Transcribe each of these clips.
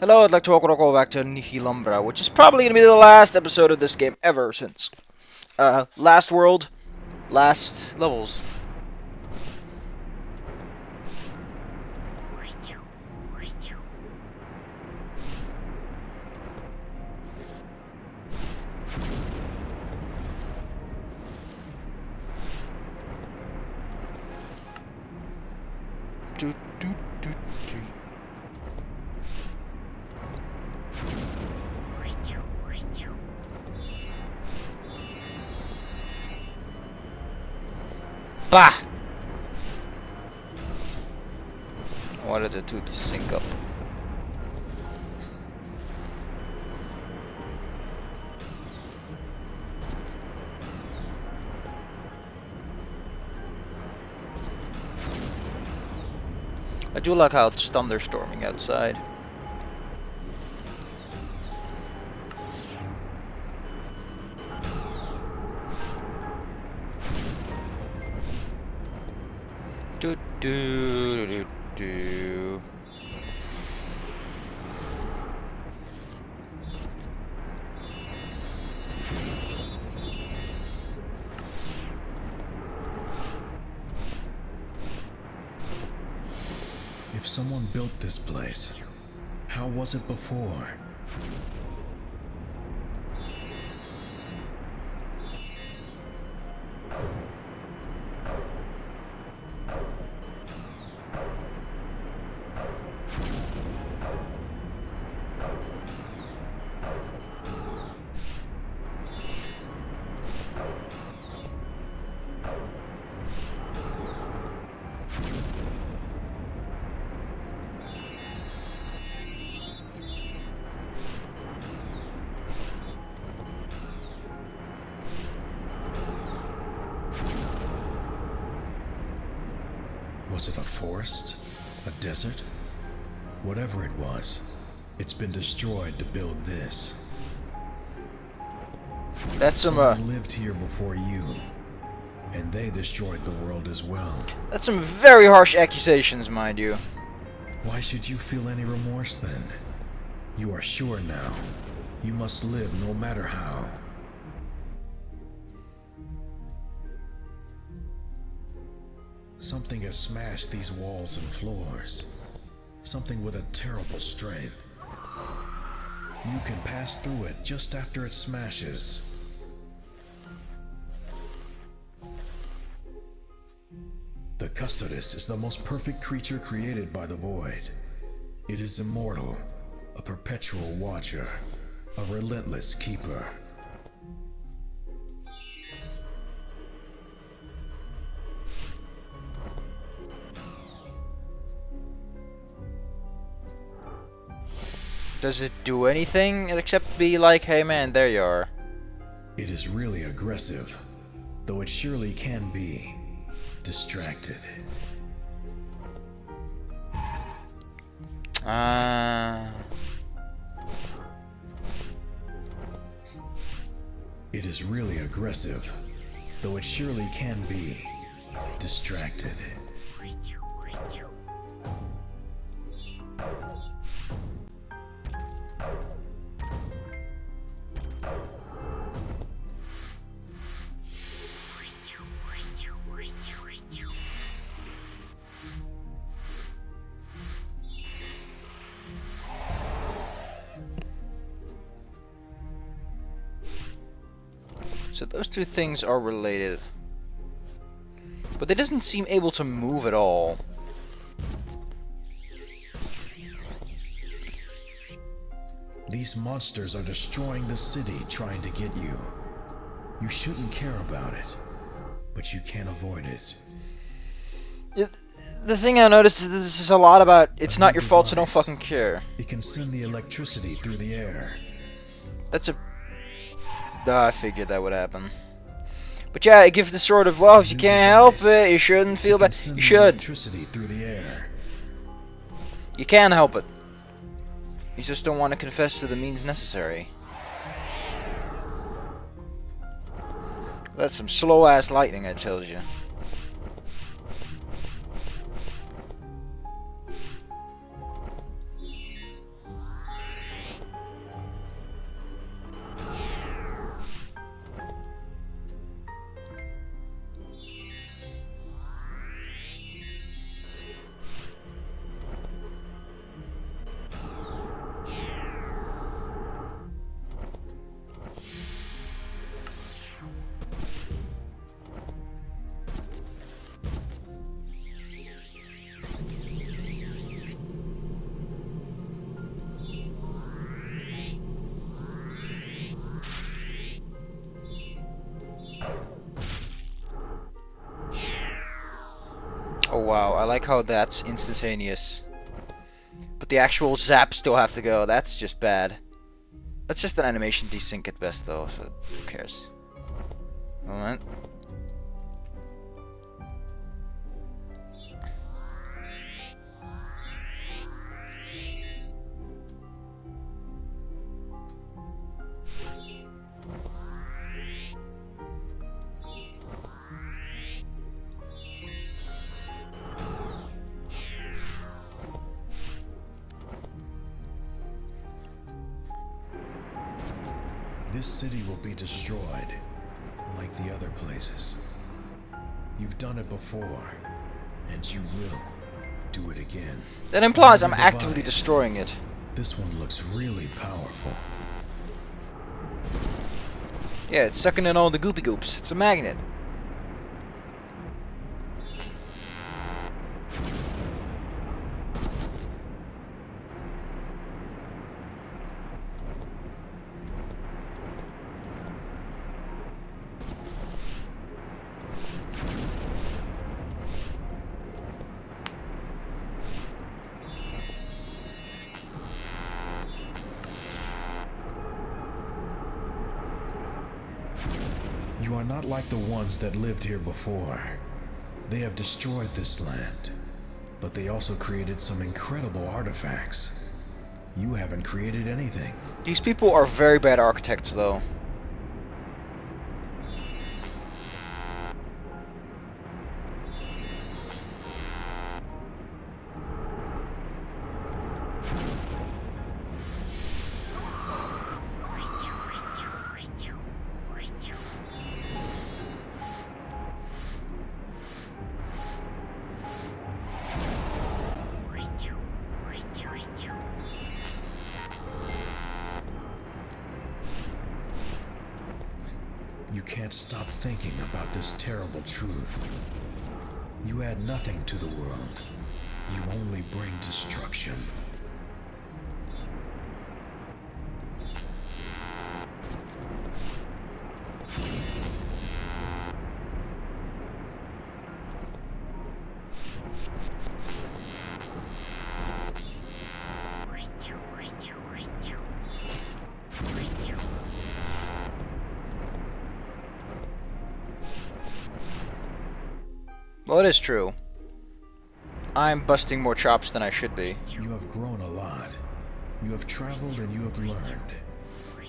Hello, I'd like to welcome back to Nihilumbra, which is probably going to be the last episode of this game ever since. Last world, last levels. Do, do, do, do. Bah! I wanted the two to sync up. I do like how it's thunderstorming outside. Do do do do. If someone built this place, how was it before? Was it a forest? A desert? Whatever it was, it's been destroyed to build this. That's Someone lived here before you, and they destroyed the world as well. That's some very harsh accusations, mind you. Why should you feel any remorse then? You are sure now. You must live no matter how. Something has smashed these walls and floors. Something with a terrible strength. You can pass through it just after it smashes. The Custodes is the most perfect creature created by the Void. It is immortal, a perpetual watcher, a relentless keeper. Does it do anything except be like, hey man, there you are? It is really aggressive, though it surely can be distracted. It is really aggressive, though it surely can be distracted. So those two things are related. But they doesn't seem able to move at all. These monsters are destroying the city trying to get you. You shouldn't care about it, but you can't avoid it. The thing I noticed is that this is a lot about it's not your fault, so don't fucking care. It can send the electricity through the air. That's a... I figured that would happen. But yeah, it gives the sort of, well, if you can't help it, you shouldn't feel bad. You should. Electricity through the air. You can help it. You just don't want to confess to the means necessary. That's some slow-ass lightning, I tells you. wow, I like how that's instantaneous. But the actual zaps still have to go. That's just bad. That's just an animation desync at best, though, so who cares? Moment. This city will be destroyed, like the other places. You've done it before, and you will do it again. That implies I'm Another actively device. destroying it. This one looks really powerful. Yeah, it's sucking in all the goopy goops. It's a magnet. You are not like the ones that lived here before. They have destroyed this land, but they also created some incredible artifacts. You haven't created anything. These people are very bad architects, though. You can't stop thinking about this terrible truth. You add nothing to the world. You only bring destruction. Well, it is true. I'm busting more chops than I should be. You have grown a lot. You have traveled and you have learned.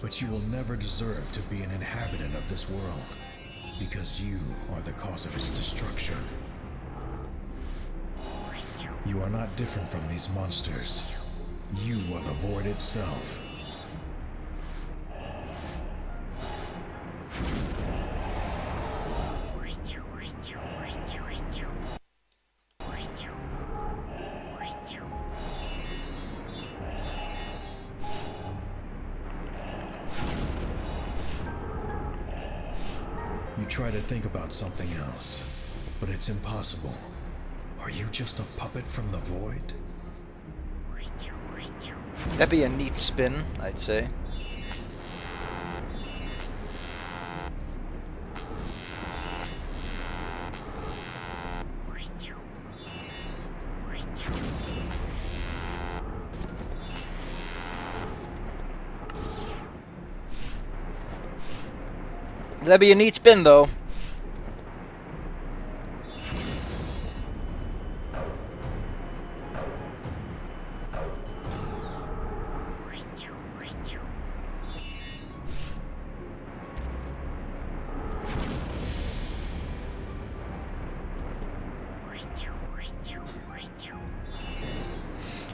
But you will never deserve to be an inhabitant of this world, because you are the cause of its destruction. You are not different from these monsters. You are the void itself. You try to think about something else, but it's impossible. Are you just a puppet from the void? That'd be a neat spin, I'd say. That'd be a neat spin, though.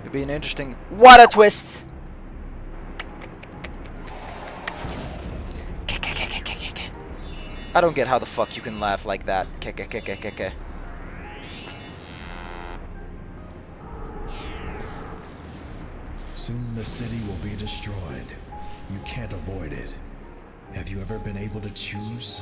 It'd be an interesting... What a twist! I don't get how the fuck you can laugh like that. Soon the city will be destroyed. You can't avoid it. Have you ever been able to choose?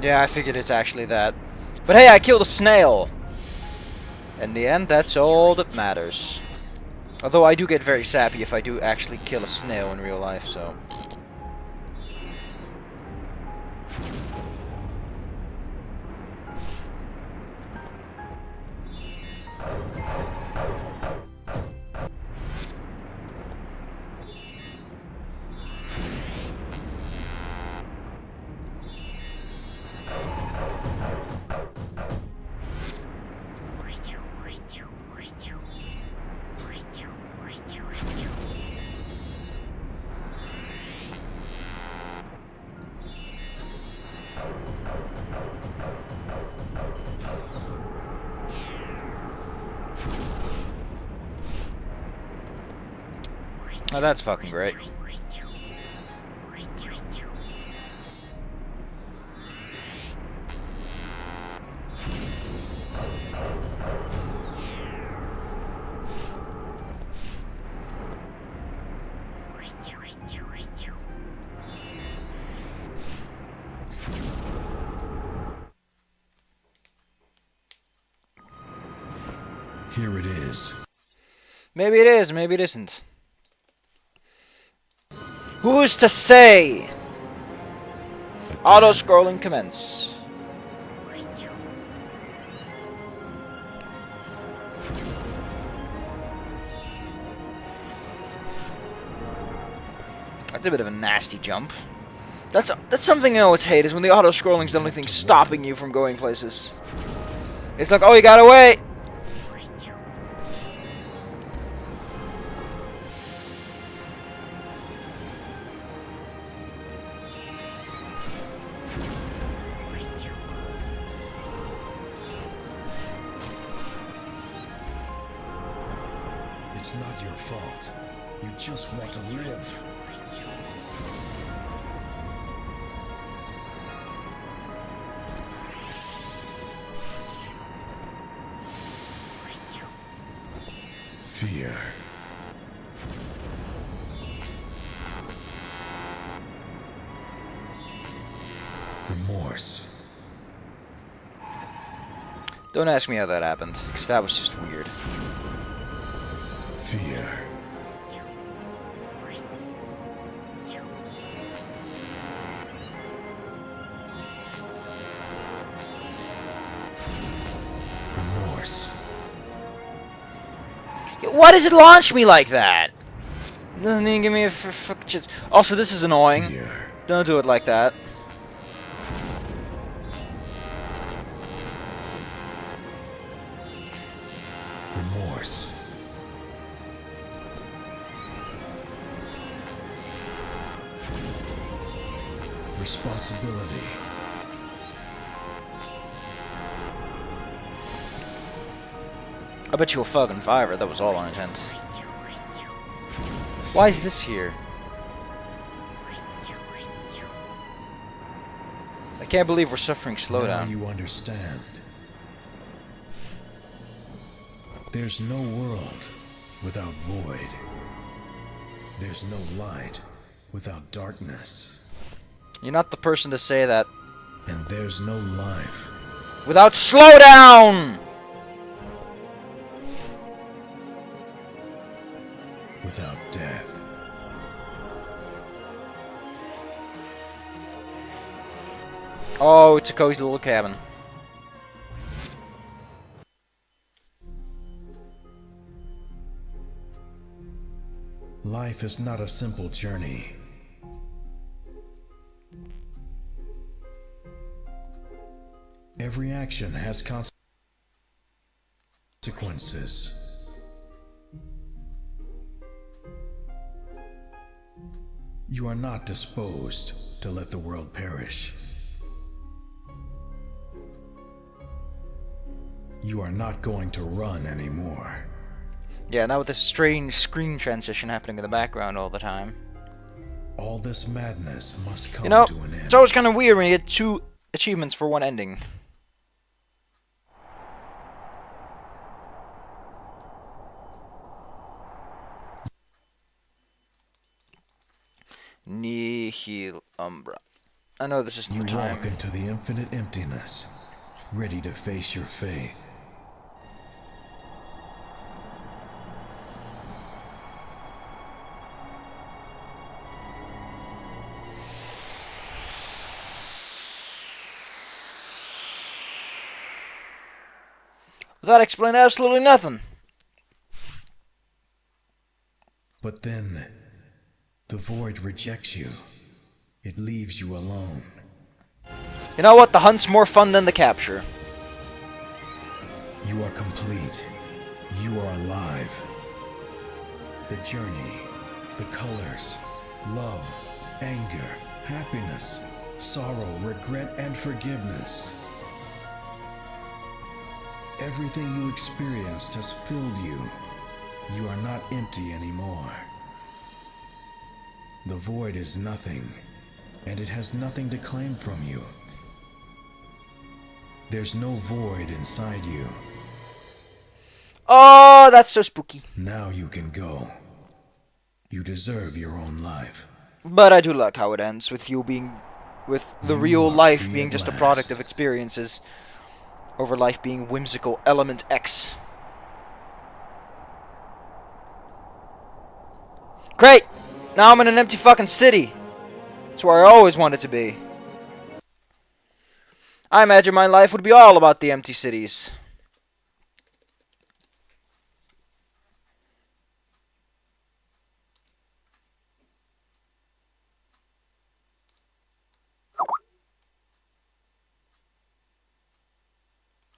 Yeah, I figured it's actually that. But hey, I killed a snail! In the end, that's all that matters. Although I do get very sappy if I do actually kill a snail in real life, so... Oh, that's fucking great. Here it is. Maybe it is, maybe it isn't. Who's to say? Auto-scrolling commence. That's a bit of a nasty jump. That's something I always hate, is when the auto-scrolling's the only thing stopping you from going places. It's like, oh, you gotta wait! It's not your fault. You just want to live. Fear. Remorse. Don't ask me how that happened, because that was just weird. Fear. Remorse. Why does it launch me like that? It doesn't even give me a fuck shit. Also, this is annoying. Fear. Don't do it like that. Remorse. Responsibility. I bet you a fucking fiver that was all on intent. Why is this here? I can't believe we're suffering Now slowdown. you understand. There's no world without void. There's no light without darkness. You're not the person to say that. And there's no life Without slowdown! without death. Oh, it's a cozy little cabin. Life is not a simple journey. Every action has consequences. You are not disposed to let the world perish. You are not going to run anymore. Yeah, now with this strange screen transition happening in the background all the time. All this madness must come You know, to an end. it's always kind of weird when you get 2 achievements for 1 ending. Nihilumbra. I know this isn't You the time. walk into the infinite emptiness, ready to face your faith. That explained absolutely nothing. But then, the void rejects you. It leaves you alone. You know what? The hunt's more fun than the capture. You are complete. You are alive. The journey, the colors, love, anger, happiness, sorrow, regret, and forgiveness. Everything you experienced has filled you. You are not empty anymore. The void is nothing, and it has nothing to claim from you. There's no void inside you. Oh, that's so spooky. Now you can go. You deserve your own life. But I do like how it ends with you being, with the You real are life free being at just a product last. of experiences, over life being whimsical element X. Great! Now I'm in an empty fucking city. It's where I always wanted to be. I imagine my life would be all about the empty cities.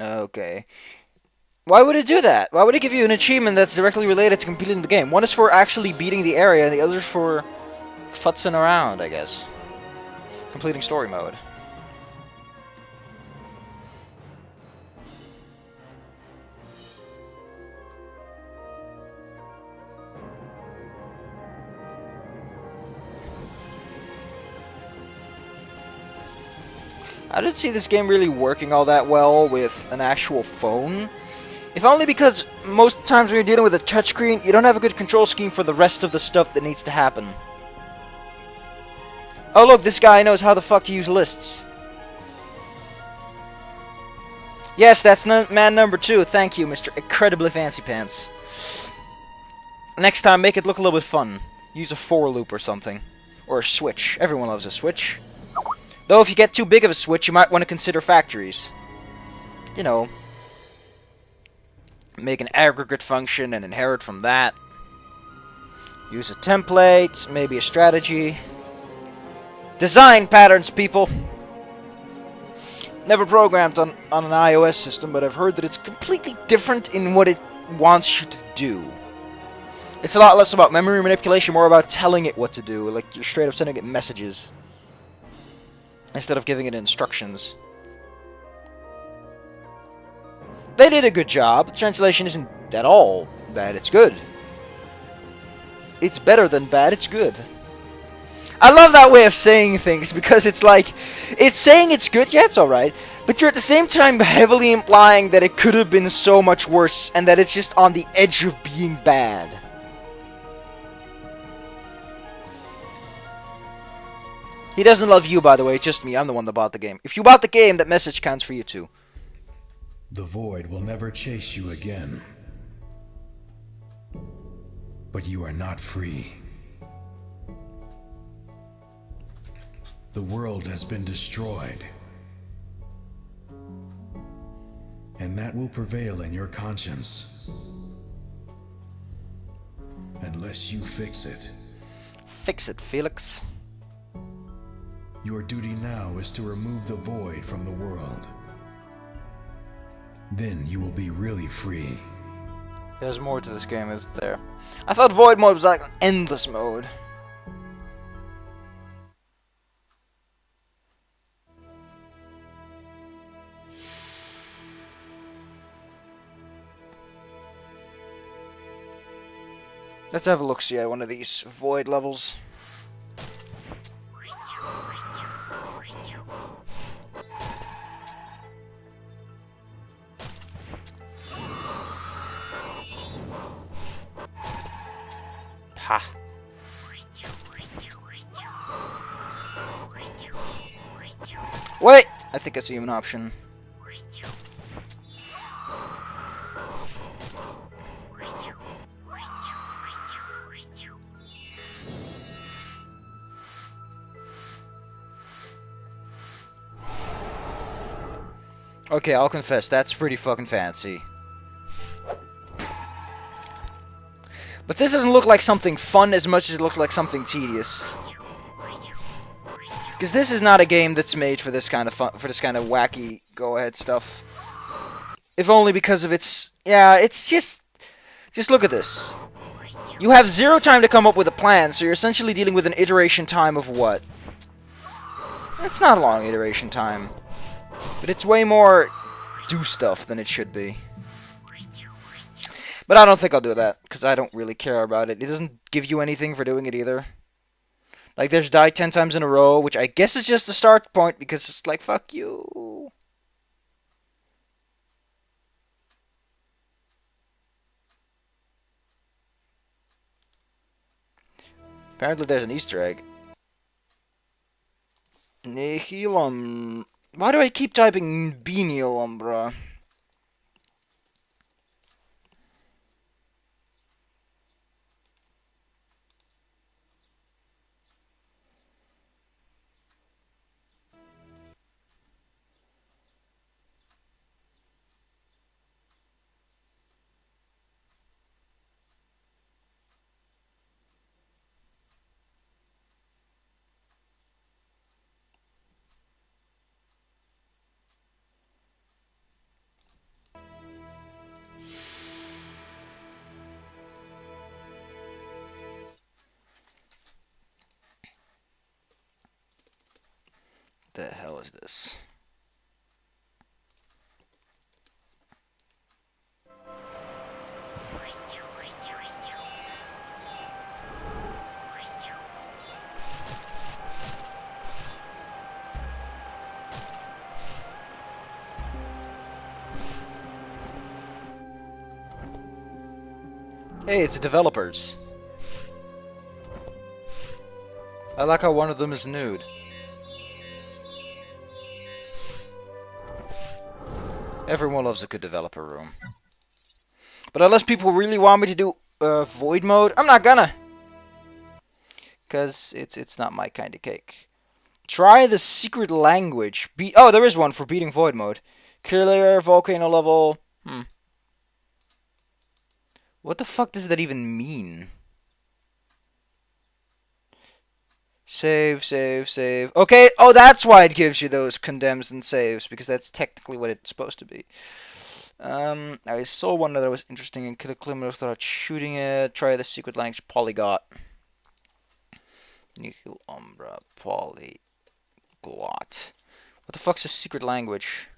Okay. Why would it do that? Why would it give you an achievement that's directly related to completing the game? One is for actually beating the area, and the other is for futzing around, I guess. Completing story mode. I didn't see this game really working all that well with an actual phone. If only because most times when you're dealing with a touchscreen, you don't have a good control scheme for the rest of the stuff that needs to happen. Oh look, this guy knows how the fuck to use lists. Yes, that's man number 2. Thank you, Mr. Incredibly Fancy Pants. Next time, make it look a little bit fun. Use a for loop or something. Or a switch. Everyone loves a switch. Though if you get too big of a switch, you might want to consider factories. You know, make an aggregate function and inherit from that. Use a template, maybe a strategy. Design patterns, people! Never programmed on an iOS system, but I've heard that it's completely different in what it wants you to do. It's a lot less about memory manipulation, more about telling it what to do, like you're straight up sending it messages instead of giving it instructions. They did a good job. The translation isn't at all bad, it's good. It's better than bad, it's good. I love that way of saying things, because it's like, it's saying it's good, yeah, it's alright, but you're at the same time heavily implying that it could have been so much worse, and that it's just on the edge of being bad. He doesn't love you, by the way, just me. I'm the one that bought the game. If you bought the game, that message counts for you too. The void will never chase you again. But you are not free. The world has been destroyed. And that will prevail in your conscience. Unless you fix it. Fix it, Felix. Your duty now is to remove the void from the world. Then you will be really free. There's more to this game, isn't there? I thought Void mode was like an endless mode. Let's have a look-see at one of these Void levels. Ha. Wait! I think I see an option. Okay, I'll confess, that's pretty fucking fancy. But this doesn't look like something fun as much as it looks like something tedious. Because this is not a game that's made for this kind of fun, for this kind of wacky go-ahead stuff. If only because of its... Yeah, it's just... Just look at this. You have 0 time to come up with a plan, so you're essentially dealing with an iteration time of what? It's not a long iteration time. But it's way more do stuff than it should be. But I don't think I'll do that, because I don't really care about it. It doesn't give you anything for doing it either. Like, there's die 10 times in a row, which I guess is just the start point, because it's like, fuck you. Apparently there's an Easter egg. Nihilumbra. Why do I keep typing Nihilumbra? The hell is this? Hey, it's developers. I like how one of them is nude. Everyone loves a good developer room. But unless people really want me to do void mode, I'm not gonna. Because it's not my kind of cake. Try the secret language. Oh, there is one for beating void mode. Clear volcano level. What the fuck does that even mean? Save, save, save. Okay, oh, that's why it gives you those condemns and saves, because that's technically what it's supposed to be. I saw one that was interesting and Cataclysm without shooting it. Try the secret language polyglot. Nihilumbra polyglot. What the fuck's a secret language?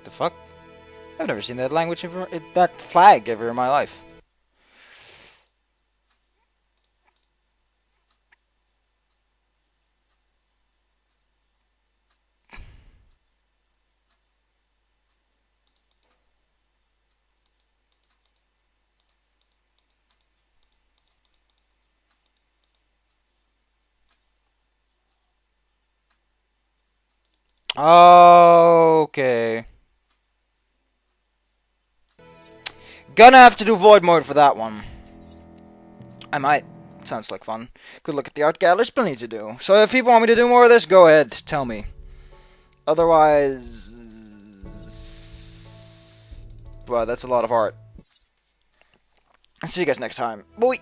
The fuck? I've never seen that language ever, that flag ever in my life. Okay. Gonna have to do void mode for that one. I might. Sounds like fun. Good look at the art gallery. There's plenty to do. So if people want me to do more of this, go ahead. Tell me. Otherwise... Wow, that's a lot of art. I'll see you guys next time. Bye!